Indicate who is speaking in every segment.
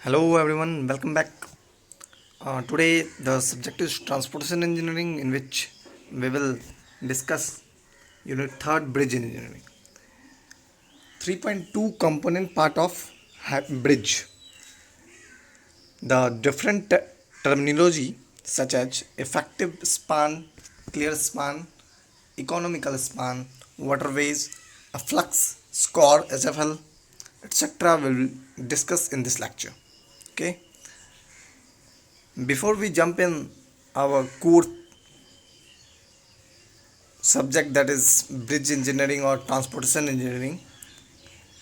Speaker 1: Hello everyone, welcome back. Today the subject is transportation engineering, in which we will discuss unit third, bridge engineering. 3.2 component part of bridge. The different terminology such as effective span, clear span, economical span, waterways, flux, score, SFL, etc. will discuss in this lecture. Okay. Before we jump in our core subject, that is bridge engineering or transportation engineering,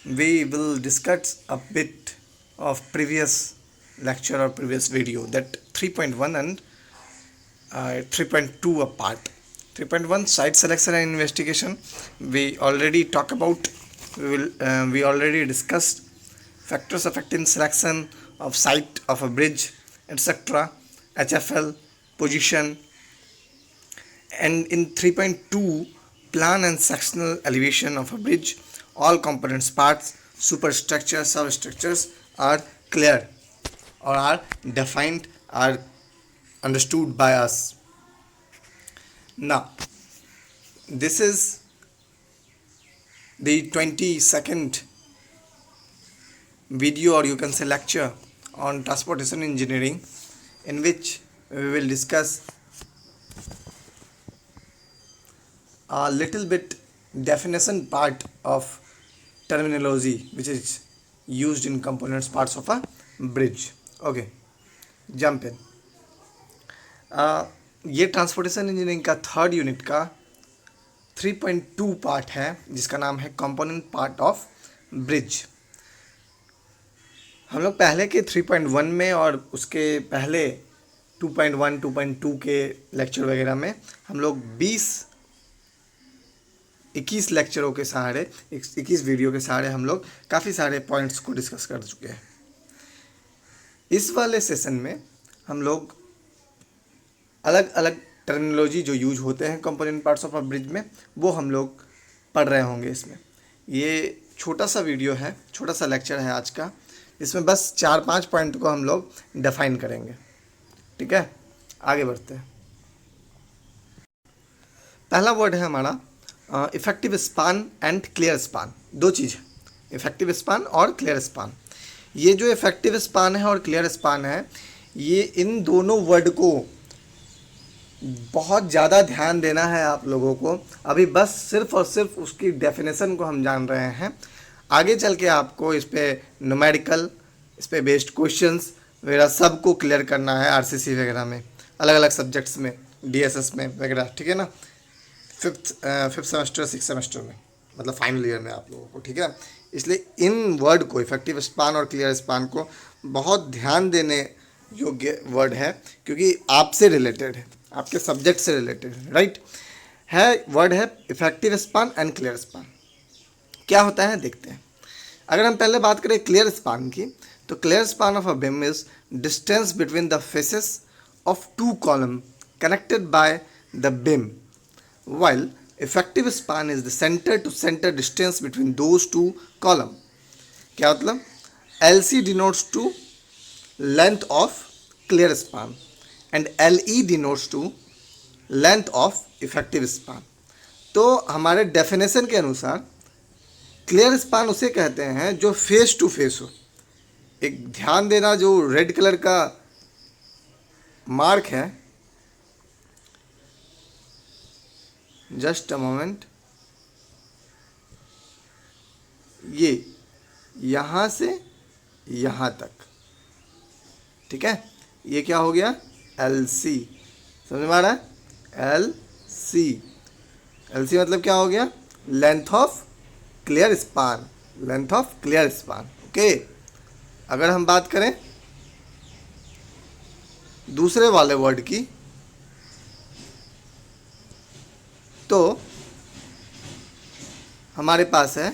Speaker 1: we will discuss a bit of previous lecture or previous video, that 3.1 and 3.2 apart. 3.1 site selection and investigation, we already talk about. We already discussed factors affecting selection of site of a bridge, etc., HFL, position. And in 3.2, plan and sectional elevation of a bridge, all components, parts, superstructures, substructures are clear or are defined, are understood by us. Now, this is the 22nd video, or you can say lecture, on transportation engineering, in which we will discuss a little bit definition part of terminology which is used in components parts of a bridge. Okay, jump in. ये transportation engineering का third unit का 3.2 part है, जिसका नाम है component part of bridge. हम लोग पहले के 3.1 में और उसके पहले 2.1 2.2 के लेक्चर वगैरह में हम लोग 21 लेक्चरों के सहारे, 21 वीडियो के सहारे हम लोग काफ़ी सारे पॉइंट्स को डिस्कस कर चुके हैं. इस वाले सेशन में हम लोग अलग अलग टर्मिनोलॉजी जो यूज होते हैं component parts of a bridge में, वो हम लोग पढ़ रहे होंगे. इसमें ये छोटा सा वीडियो है, छोटा सा लेक्चर है आज का. इसमें बस 4-5 पॉइंट को हम लोग डिफाइन करेंगे. ठीक है, आगे बढ़ते हैं. पहला वर्ड है हमारा effective span and clear span. दो चीज़ है, इफेक्टिव स्पान और क्लियर स्पान. ये जो इफेक्टिव स्पान है और क्लियर स्पान है, ये इन दोनों वर्ड को बहुत ज़्यादा ध्यान देना है आप लोगों को. अभी बस सिर्फ और सिर्फ उसकी डेफिनेशन को हम जान रहे हैं. आगे चल के आपको इस पर न्यूमेरिकल, इस पर बेस्ड क्वेश्चंस वगैरह सब को क्लियर करना है, आरसीसी वगैरह में, अलग अलग सब्जेक्ट्स में, डीएसएस में वगैरह. ठीक है ना, फिफ्थ सेमेस्टर, 6 सेमेस्टर में, मतलब फाइनल ईयर में आप लोगों को. ठीक है, इसलिए इन वर्ड को, इफेक्टिव स्पान और क्लियर स्पान को, बहुत ध्यान देने योग्य वर्ड है, क्योंकि आपसे रिलेटेड है, आपके सब्जेक्ट से रिलेटेड है. राइट है, वर्ड है effective span and clear span. क्या होता है देखते हैं. अगर हम पहले बात करें क्लियर स्पान की, तो clear span of a beam is distance between the faces of 2 column connected by the beam, while effective span is the center to center distance between those 2 column. क्या मतलब, LC denotes to length of clear span and LE denotes to length of effective span. तो हमारे definition के अनुसार clear span उसे कहते हैं जो फेस टू फेस हो. एक ध्यान देना, जो रेड कलर का मार्क है, जस्ट अ मोमेंट, ये यहाँ से यहाँ तक. ठीक है, ये क्या हो गया, LC. समझ में आ रहा है, LC. LC मतलब क्या हो गया, length of clear span, length of clear span. Okay, अगर हम बात करें दूसरे वाले वर्ड की, तो हमारे पास है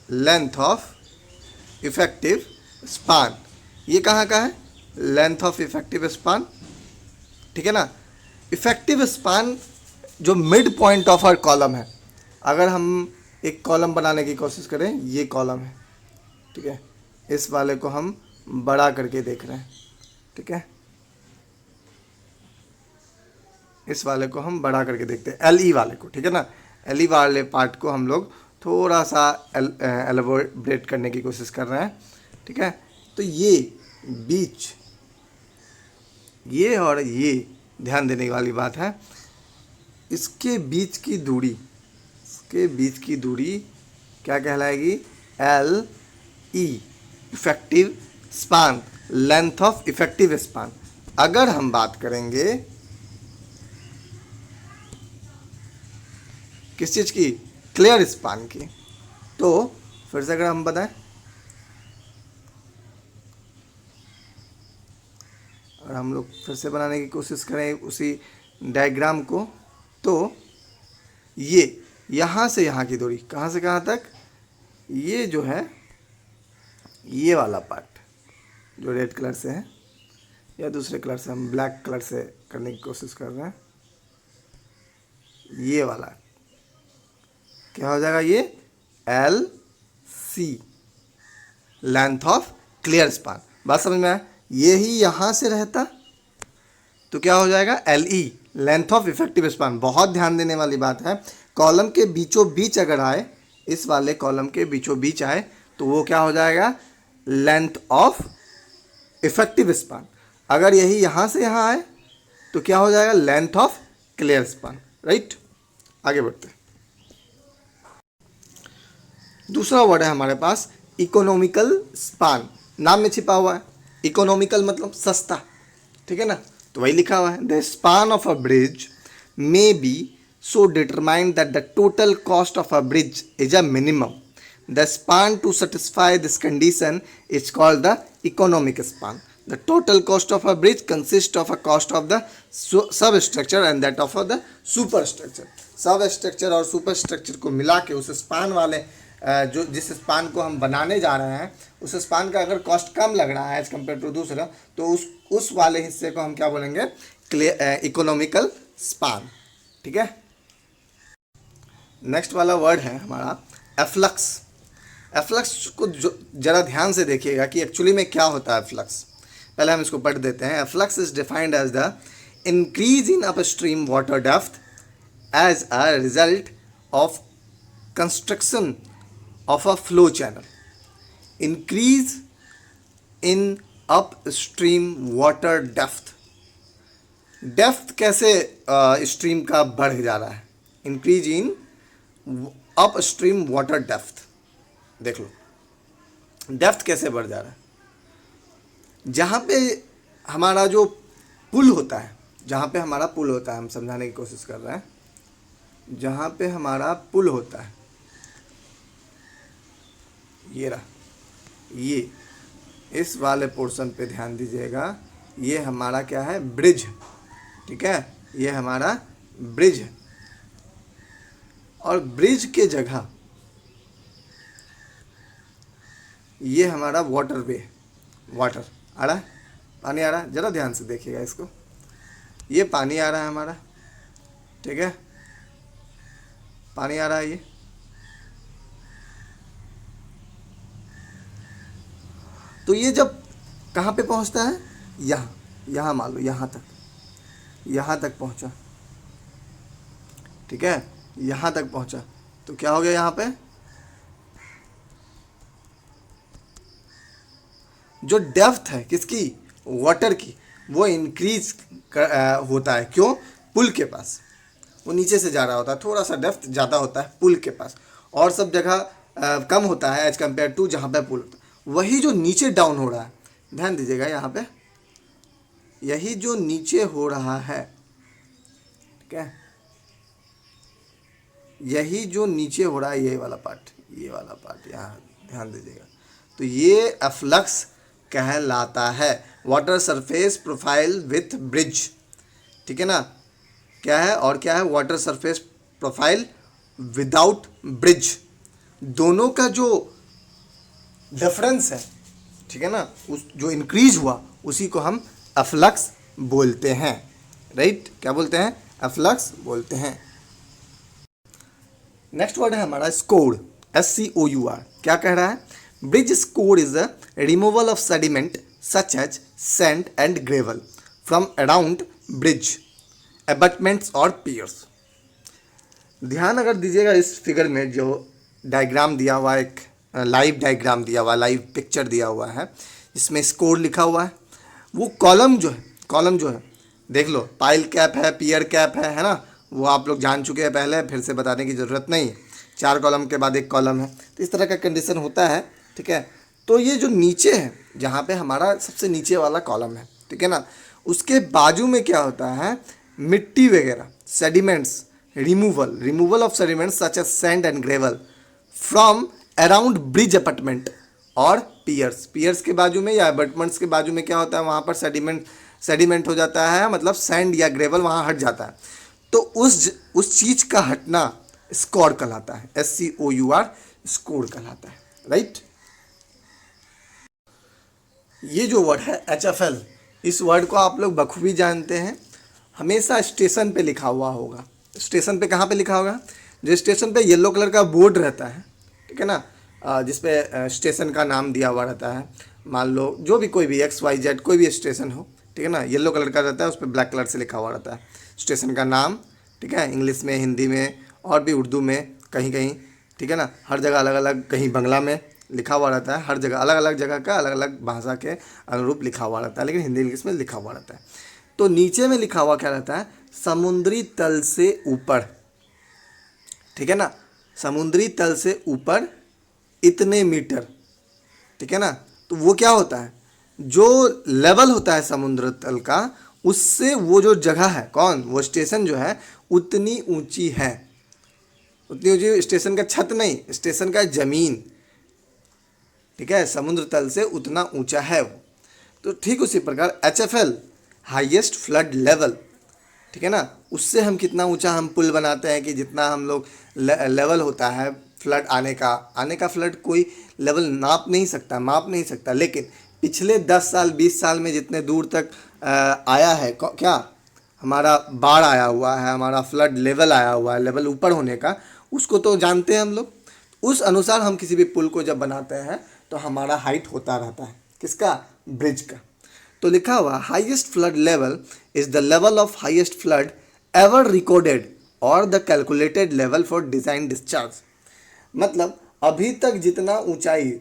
Speaker 1: लेंथ ऑफ इफेक्टिव स्पान. ये कहाँ का है, लेंथ ऑफ इफेक्टिव स्पान. ठीक है ना, इफेक्टिव स्पान जो mid point of our column है. अगर हम एक कॉलम बनाने की कोशिश करें, ये कॉलम है. ठीक है, इस वाले को हम बड़ा करके देख रहे हैं, ठीक है। इस वाले को हम बड़ा करके देखते हैं, एल ई वाले को, ठीक है ना। एल ई वाले पार्ट को हम लोग थोड़ा सा एलेबोरेट करने की कोशिश कर रहे हैं, ठीक है। तो ये बीच, ये और ये ध्यान देने वाली बात है। इसके बीच की दूरी, इसके बीच की दूरी क्या कहलाएगी? L E, effective span, length of effective span. अगर हम बात करेंगे किस चीज़ की? क्लियर स्पान की। तो फिर से अगर हम बताएं, और हम लोग फिर से बनाने की कोशिश करें उसी डायग्राम को, तो ये यहाँ से यहाँ की दूरी, कहाँ से कहाँ तक? ये जो है, ये वाला पार्ट जो रेड कलर से है, या दूसरे कलर से, हम ब्लैक कलर से करने की कोशिश कर रहे हैं, ये वाला क्या हो जाएगा? ये L C, length of clear span. बात समझ में आया? ये ही यहाँ से रहता तो क्या हो जाएगा? L E, length of effective span. बहुत ध्यान देने वाली बात है, कॉलम के बीचों बीच अगर आए, इस वाले कॉलम के बीचों बीच आए, तो वो क्या हो जाएगा? Length of effective span. अगर यही यहाँ से यहाँ आए तो क्या हो जाएगा? Length of clear span, right. आगे बढ़ते हैं। दूसरा वर्ड है हमारे पास इकोनॉमिकल स्पान, नाम में छिपा हुआ है। इकोनॉमिकल मतलब सस्ता, ठीक है ना, तो वही लिखा हुआ है। The span of a bridge may be so determined that the total cost of a bridge is a minimum. The span to satisfy this condition is called the economic span. The total cost of a bridge consists of a cost of the substructure and that of the superstructure. Substructure और superstructure को मिला के उस span वाले जो जिस span को हम बनाने जा रहे हैं, उस स्पान का अगर कॉस्ट कम लग रहा है एज कम्पेयर टू दूसरा, तो उस वाले हिस्से को हम क्या बोलेंगे? इकोनॉमिकल स्पान, ठीक है। नेक्स्ट वाला वर्ड है हमारा एफ्लक्स। एफ्लक्स को जरा ध्यान से देखिएगा कि एक्चुअली में क्या होता है एफ्लक्स। पहले हम इसको पढ़ देते हैं। Afflux is defined as the increase in upstream water depth as a result of construction of a flow channel. Increase in upstream water depth, depth कैसे स्ट्रीम का बढ़ जा रहा है? Increase in upstream water depth. देख लो depth कैसे बढ़ जा रहा है। जहाँ पे हमारा जो पुल होता है, जहाँ पे हमारा पुल होता है, हम समझाने की कोशिश कर रहे हैं, जहाँ पे हमारा पुल होता है, ये रहा, ये इस वाले पोर्शन पे ध्यान दीजिएगा। ये हमारा क्या है? ब्रिज, ठीक है, ये हमारा ब्रिज है। और ब्रिज के जगह ये हमारा वाटर वे, वाटर आ रहा है, पानी आ रहा है, ज़रा ध्यान से देखिएगा इसको। ये पानी आ रहा है हमारा, ठीक है, पानी आ रहा है ये। तो ये जब कहाँ पे पहुँचता है? यहाँ मान लो यहाँ तक पहुँचा, ठीक है, यहाँ तक पहुँचा। तो क्या हो गया? यहाँ पे जो डेप्थ है किसकी? वाटर की, वो इंक्रीज होता है। क्यों? पुल के पास, वो नीचे से जा रहा होता है, थोड़ा सा डेप्थ ज़्यादा होता है पुल के पास, और सब जगह कम होता है एज कम्पेयर टू जहाँ पे पुल होता है। वही जो नीचे डाउन हो रहा है, ध्यान दीजिएगा यहाँ पे, यही जो नीचे हो रहा है, ठीक है, यही जो नीचे हो रहा है, ये वाला पार्ट यहाँ ध्यान दीजिएगा। तो ये एफ्लक्स कहलाता है। Water surface profile with bridge, ठीक है ना, क्या है और क्या है? Water surface profile without bridge, दोनों का जो डिफरेंस है, ठीक है ना, उस जो इंक्रीज हुआ उसी को हम एफ्लक्स बोलते हैं, राइट। क्या बोलते हैं? एफ्लक्स बोलते हैं। नेक्स्ट वर्ड है हमारा स्कोर, SCOUR। क्या कह रहा है? Bridge score is the removal of sediment such as sand and gravel from around bridge, abutments और piers. ध्यान अगर दीजिएगा इस फिगर में जो डायग्राम दिया हुआ है, एक लाइव डायग्राम दिया हुआ है, लाइव पिक्चर दिया हुआ है, इसमें स्कोर लिखा हुआ है. वो कॉलम जो है देख लो, पाइल कैप है, पियर कैप है ना, वो आप लोग जान चुके हैं पहले, फिर से बताने की ज़रूरत नहीं है. 4 कॉलम के बाद एक कॉलम है, तो इस तरह का कंडीशन होता है. ठीक है, तो ये जो नीचे है, जहाँ पे हमारा सबसे नीचे वाला कॉलम है, ठीक है ना, उसके बाजू में क्या होता है, मिट्टी वगैरह, sediments, removal of sediments such as sand and gravel from around bridge apartment और पियर्स के बाजू में या अपार्टमेंट्स के बाजू में क्या होता है, वहाँ पर सेडिमेंट हो जाता है, मतलब सैंड या ग्रेवल वहाँ हट जाता है. तो उस चीज़ का हटना स्कोर कहलाता है, SCOUR, स्कोर कहलाता है. राइट. ये जो वर्ड है HFL, इस वर्ड को आप लोग बखूबी जानते हैं. हमेशा स्टेशन पे लिखा हुआ होगा. स्टेशन पे कहाँ पे लिखा होगा, जो स्टेशन पे येलो कलर का बोर्ड रहता है, ठीक है ना, जिसपे स्टेशन का नाम दिया हुआ रहता है. मान लो जो भी कोई भी XYZ कोई भी स्टेशन हो, ठीक है ना, येलो कलर का रहता है, उस पर ब्लैक कलर से लिखा हुआ रहता है स्टेशन का नाम. ठीक है, इंग्लिश में, हिंदी में और भी उर्दू में कहीं कहीं, ठीक है ना, हर जगह अलग अलग, कहीं बंगला में लिखा हुआ रहता है. हर जगह अलग अलग जगह का अलग अलग भाषा के अनुरूप लिखा हुआ रहता है, लेकिन हिंदी इंग्लिश में लिखा हुआ रहता है. तो नीचे में लिखा हुआ क्या रहता है, समुद्री तल से ऊपर. ठीक है ना, समुद्री तल से ऊपर इतने मीटर. ठीक है ना, तो वो क्या होता है, जो लेवल होता है समुद्र तल का, उससे वो जो जगह है, कौन, वो स्टेशन जो है उतनी ऊंची है. उतनी ऊंची स्टेशन का छत नहीं, स्टेशन का ज़मीन. ठीक है, समुद्र तल से उतना ऊंचा है वो. तो ठीक उसी प्रकार HFL, हाईएस्ट फ्लड लेवल. ठीक है ना, उससे हम कितना ऊंचा हम पुल बनाते हैं कि जितना हम लोग लेवल होता है फ्लड आने का फ्लड कोई लेवल माप नहीं सकता, लेकिन पिछले 10 साल 20 साल में जितने दूर तक आया है, क्या हमारा बाढ़ आया हुआ है, हमारा फ्लड लेवल आया हुआ है, लेवल ऊपर होने का, उसको तो जानते हैं हम लोग. उस अनुसार हम किसी भी पुल को जब बनाते हैं तो हमारा हाइट होता रहता है, किसका, ब्रिज का. तो लिखा हुआ highest flood level is the level of highest flood ever recorded और the calculated level for design discharge. मतलब अभी तक जितना ऊंचाई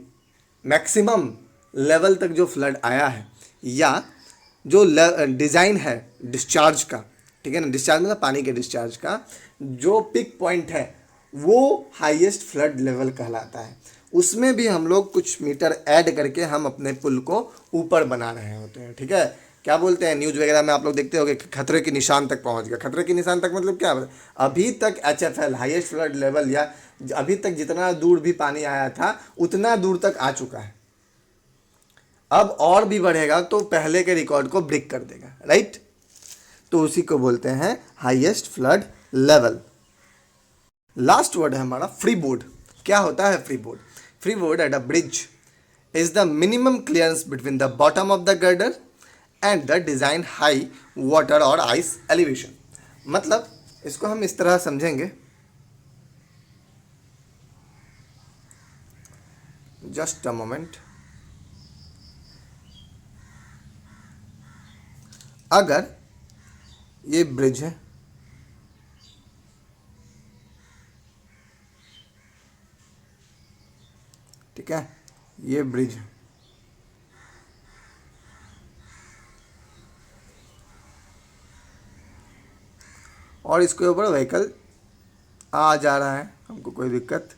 Speaker 1: मैक्सिमम लेवल तक जो फ्लड आया है, या जो डिज़ाइन है डिस्चार्ज का, ठीक है ना, डिस्चार्ज मतलब पानी के डिस्चार्ज का जो पिक पॉइंट है, वो हाईएस्ट फ्लड लेवल कहलाता है. उसमें भी हम लोग कुछ मीटर ऐड करके हम अपने पुल को ऊपर बना रहे होते हैं. ठीक है, क्या बोलते हैं, न्यूज़ वगैरह में आप लोग देखते होंगे खतरे के निशान तक पहुंच गया. खतरे के निशान तक मतलब क्या, अभी तक HFL, हाईएस्ट फ्लड लेवल, या अभी तक जितना दूर भी पानी आया था उतना दूर तक आ चुका है. अब और भी बढ़ेगा तो पहले के रिकॉर्ड को ब्रेक कर देगा. राइट, तो उसी को बोलते हैं highest flood level. Last word है हमारा फ्री बोर्ड. क्या होता है free board? Free board at a bridge is the minimum clearance between the bottom of the girder and the design high water और आइस एलिवेशन. मतलब इसको हम इस तरह समझेंगे, जस्ट अ मोमेंट. अगर ये ब्रिज है, ठीक है, ये ब्रिज है, और इसके ऊपर व्हीकल आ जा रहा है, हमको कोई दिक्कत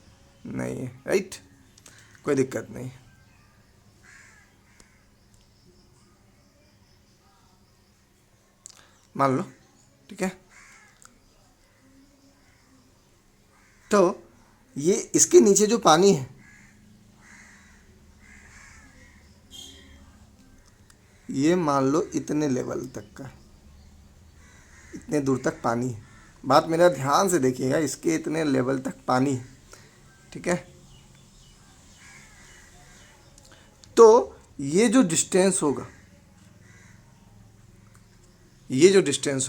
Speaker 1: नहीं है. राइट, कोई दिक्कत नहीं. मान लो, ठीक है, तो ये इसके नीचे जो पानी है, ये मान लो इतने लेवल तक का, इतने दूर तक पानी है. बात मेरा ध्यान से देखिएगा, इसके इतने लेवल तक पानी है. ठीक है, तो ये जो डिस्टेंस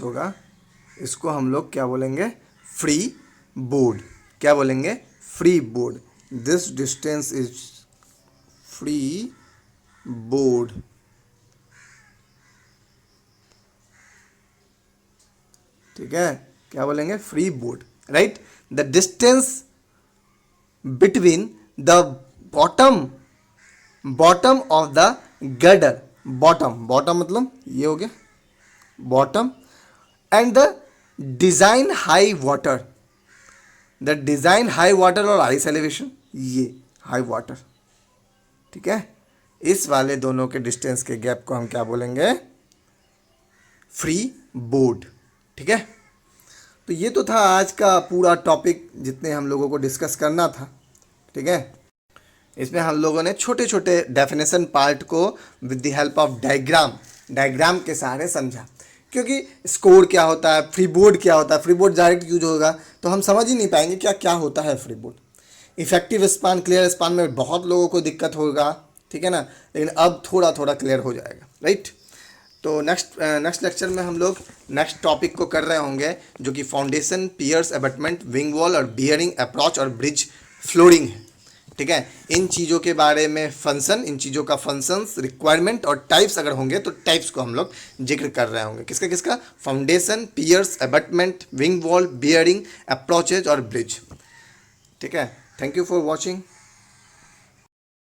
Speaker 1: होगा, इसको हम लोग क्या बोलेंगे, फ्री बोर्ड. क्या बोलेंगे, free board. This distance is free board. ठीक है, क्या बोलेंगे? Free board, right. The distance between the bottom bottom of the girder, bottom bottom मतलब ये हो गया bottom, and the design high water, the design high water और ice elevation, ये हाई वाटर। ठीक है, इस वाले दोनों के डिस्टेंस के गैप को हम क्या बोलेंगे? Free board. ठीक है, तो ये तो था आज का पूरा टॉपिक जितने हम लोगों को डिस्कस करना था। ठीक है, इसमें हम लोगों ने छोटे छोटे डेफिनेशन पार्ट को with the help of diagram के सहारे समझा, क्योंकि स्कोर क्या होता है, फ्री बोर्ड क्या होता है, फ्री बोर्ड डायरेक्ट यूज होगा तो हम समझ ही नहीं पाएंगे क्या क्या होता है free board. Effective span, clear span में बहुत लोगों को दिक्कत होगा, ठीक है ना, लेकिन अब थोड़ा थोड़ा क्लियर हो जाएगा, राइट। तो नेक्स्ट लेक्चर में हम लोग नेक्स्ट टॉपिक को कर रहे होंगे, जो कि foundation, piers, abutment, wing wall और बियरिंग, अप्रोच और ब्रिज फ्लोरिंग है। ठीक है, इन चीज़ों के बारे में फंक्शन, इन चीज़ों का फंक्शंस, रिक्वायरमेंट और टाइप्स अगर होंगे तो टाइप्स को हम लोग जिक्र कर रहे होंगे। किसका किसका? Foundation, piers, abutment, wing wall, bearing, approaches और ब्रिज। ठीक है, थैंक यू फॉर वॉचिंग।